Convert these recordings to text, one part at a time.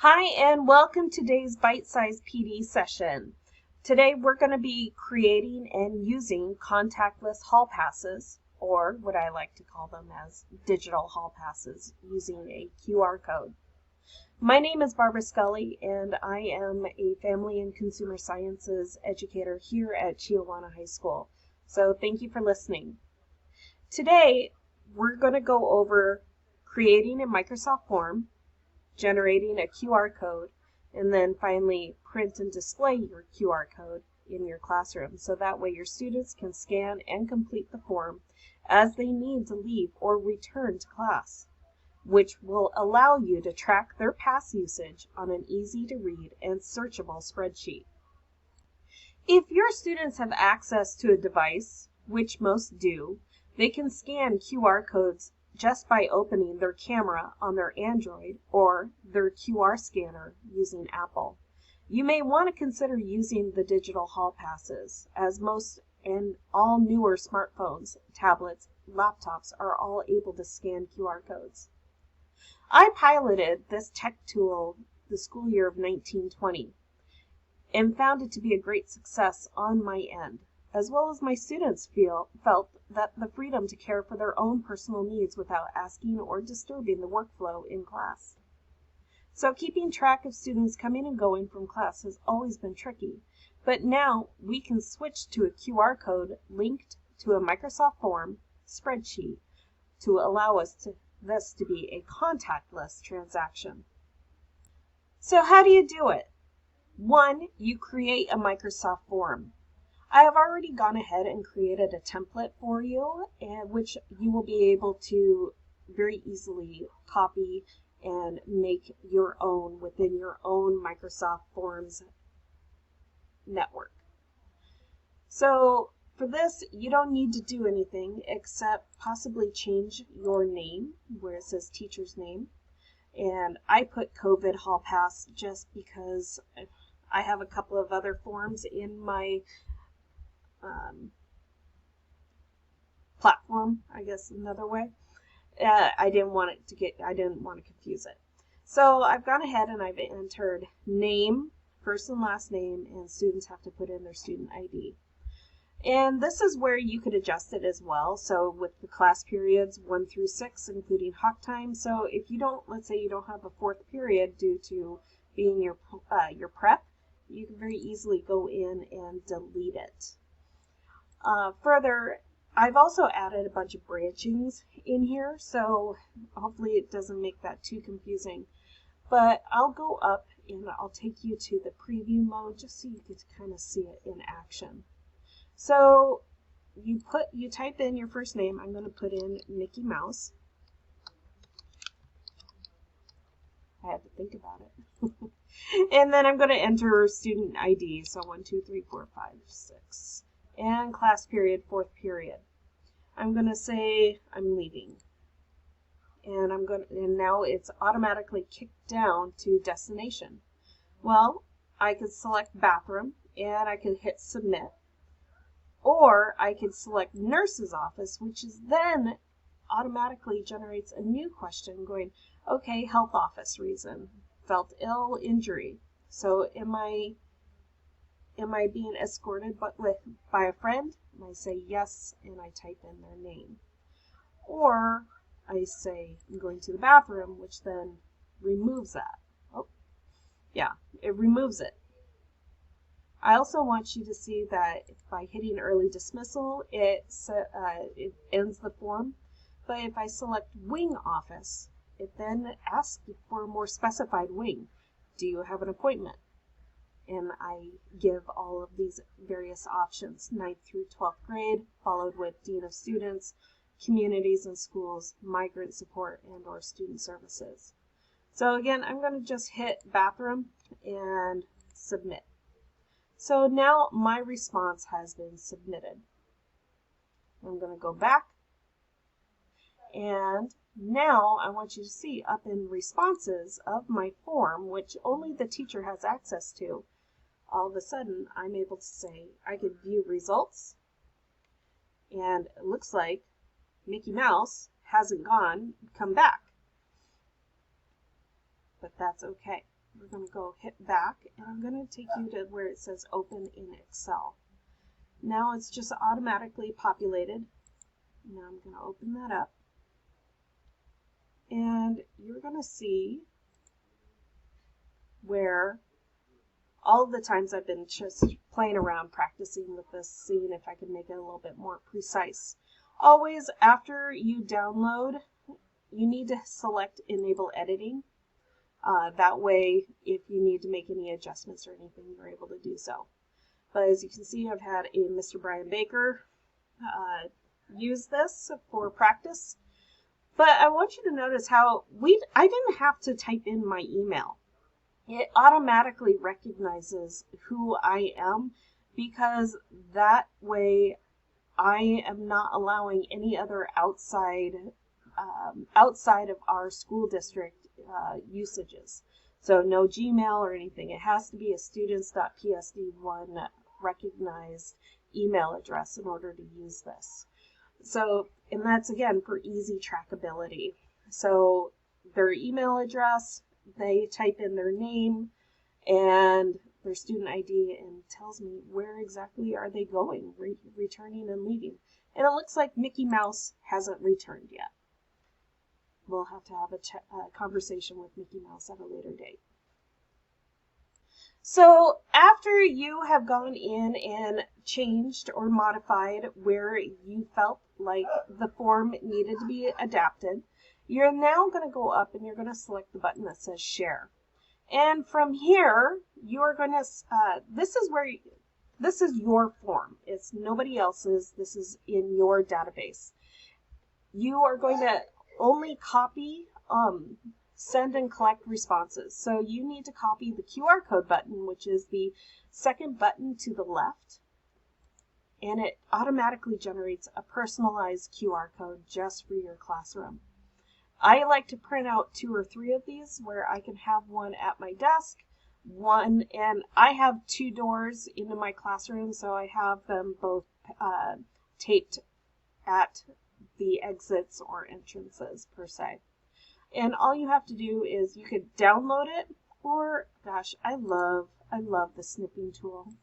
Hi, and welcome to today's bite-sized PD session. Today we're going to be creating and using contactless hall passes, or what I like to call them as digital hall passes, using a QR code. My name is Barbara Scully, and I am a family and consumer sciences educator here at Chiawana High School. So thank you for listening. Today we're going to go over creating a Microsoft form, generating a QR code, and then finally print and display your QR code in your classroom. So that way your students can scan and complete the form as they need to leave or return to class, which will allow you to track their pass usage on an easy to read and searchable spreadsheet. If your students have access to a device, which most do, they can scan QR codes just by opening their camera on their Android or their QR scanner using Apple. You may want to consider using the digital hall passes, as most and all newer smartphones, tablets, laptops are all able to scan QR codes. I piloted this tech tool the school year of 1920 and found it to be a great success on my end, as well as my students felt that the freedom to care for their own personal needs without asking or disturbing the workflow in class. So keeping track of students coming and going from class has always been tricky, but now we can switch to a QR code linked to a Microsoft form spreadsheet to allow this to be a contactless transaction. So how do you do it? 1, you create a Microsoft form. I have already gone ahead and created a template for you, and which you will be able to very easily copy and make your own within your own Microsoft Forms network. So for this, you don't need to do anything except possibly change your name where it says teacher's name. And I put COVID Hall Pass just because I have a couple of other forms in my platform, I guess another way. I didn't want to confuse it. So I've gone ahead and I've entered name, first and last name, and students have to put in their student ID. And this is where you could adjust it as well. So with the class periods 1 through 6, including hawk time. So if you don't, let's say you don't have a 4th period due to being your prep, you can very easily go in and delete it. Further, I've also added a bunch of branchings in here, so hopefully it doesn't make that too confusing. But I'll go up and I'll take you to the preview mode just so you can kind of see it in action. So you type in your first name. I'm going to put in Mickey Mouse. I had to think about it. And then I'm going to enter student ID. So 1, 2, 3, 4, 5, 6. And class period, 4th period. I'm going to say I'm leaving. And now it's automatically kicked down to destination. Well, I could select bathroom and I could hit submit. Or I could select nurse's office, which is then automatically generates a new question going, okay, health office reason, felt ill, injury. So am I being escorted by a friend? And I say yes, and I type in their name. Or I say I'm going to the bathroom, which then removes that. Oh, yeah, it removes it. I also want you to see that by hitting early dismissal, it ends the form. But if I select wing office, it then asks for a more specified wing. Do you have an appointment? And I give all of these various options, 9th through 12th grade, followed with Dean of Students, Communities and Schools, Migrant Support, and or Student Services. So again, I'm going to just hit bathroom and submit. So now my response has been submitted. I'm going to go back, and now I want you to see up in responses of my form, which only the teacher has access to, all of a sudden I'm able to say I could view results, and it looks like Mickey Mouse hasn't come back, but that's okay. we're going to go hit back, and I'm going to take you to where it says Open in Excel. Now it's just automatically populated. Now I'm going to open that up, and you're going to see where all of the times I've been just playing around practicing with this, seeing if I can make it a little bit more precise. Always after you download, you need to select Enable Editing. That way, if you need to make any adjustments or anything, you're able to do so. But as you can see, I've had a Mr. Brian Baker use this for practice. But I want you to notice how I didn't have to type in my email. It automatically recognizes who I am, because that way I am not allowing any other outside of our school district usages. So no Gmail or anything. It has to be a students.psd1 recognized email address in order to use this. So, and that's again for easy trackability. So their email address, they type in their name and their student ID and tells me where exactly are they going, returning and leaving. And it looks like Mickey Mouse hasn't returned yet. We'll have to have a conversation with Mickey Mouse at a later date. So after you have gone in and changed or modified where you felt like the form needed to be adapted, you're now going to go up and you're going to select the button that says Share. And from here, you are going to, this is your form. It's nobody else's. This is in your database. You are going to only copy, send and collect responses. So you need to copy the QR code button, which is the second button to the left. And it automatically generates a personalized QR code just for your classroom. I like to print out 2 or 3 of these where I can have one at my desk, and I have 2 doors into my classroom, so I have them both taped at the exits or entrances per se. And all you have to do is you could download it, or gosh, I love the snipping tool.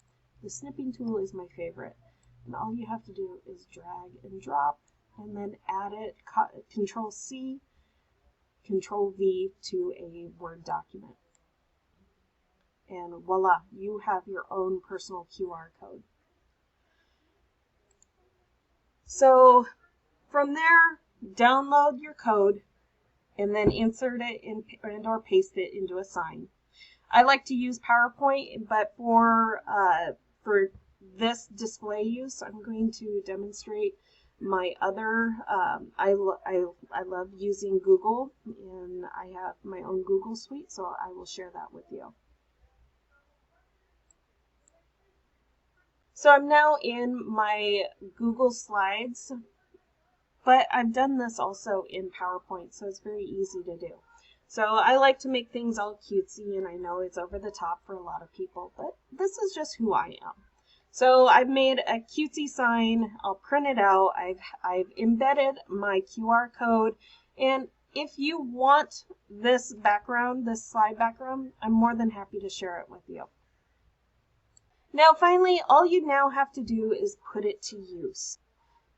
The snipping tool is my favorite. And all you have to do is drag and drop and then add it, Control C, Control V to a Word document. And voila, you have your own personal QR code. So from there, download your code and then insert it and or paste it into a sign. I like to use PowerPoint, but for this display use, I'm going to demonstrate my other, I love using Google, and I have my own Google suite, so I will share that with you. So I'm now in my Google Slides, but I've done this also in PowerPoint, so it's very easy to do. So I like to make things all cutesy, and I know it's over the top for a lot of people, but this is just who I am. So I've made a cutesy sign. I'll print it out. I've embedded my QR code, and if you want this background, this slide background, I'm more than happy to share it with you. Now finally, all you now have to do is put it to use.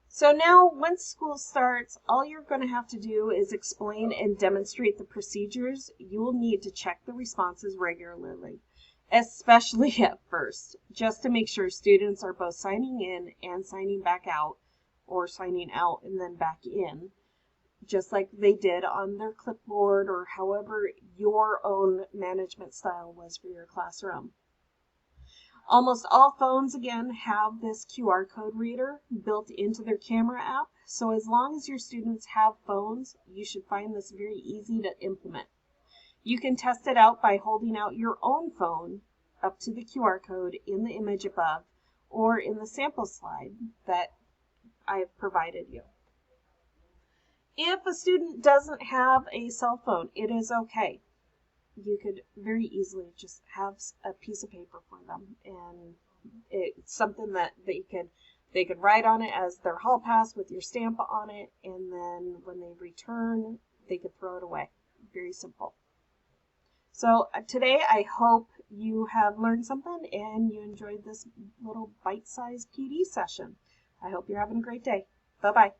So now once school starts, all you're going to have to do is explain and demonstrate the procedures you will need to check the responses regularly, especially at first, just to make sure students are both signing in and signing back out, or signing out and then back in, just like they did on their clipboard or however your own management style was for your classroom. Almost all phones, again, have this QR code reader built into their camera app, so as long as your students have phones, you should find this very easy to implement. You can test it out by holding out your own phone up to the QR code in the image above or in the sample slide that I've provided you. If a student doesn't have a cell phone, it is okay. You could very easily just have a piece of paper for them, and it's something that they could write on it as their hall pass with your stamp on it, and then when they return, they could throw it away. Very simple. So today I hope you have learned something and you enjoyed this little bite-sized PD session. I hope you're having a great day. Bye-bye.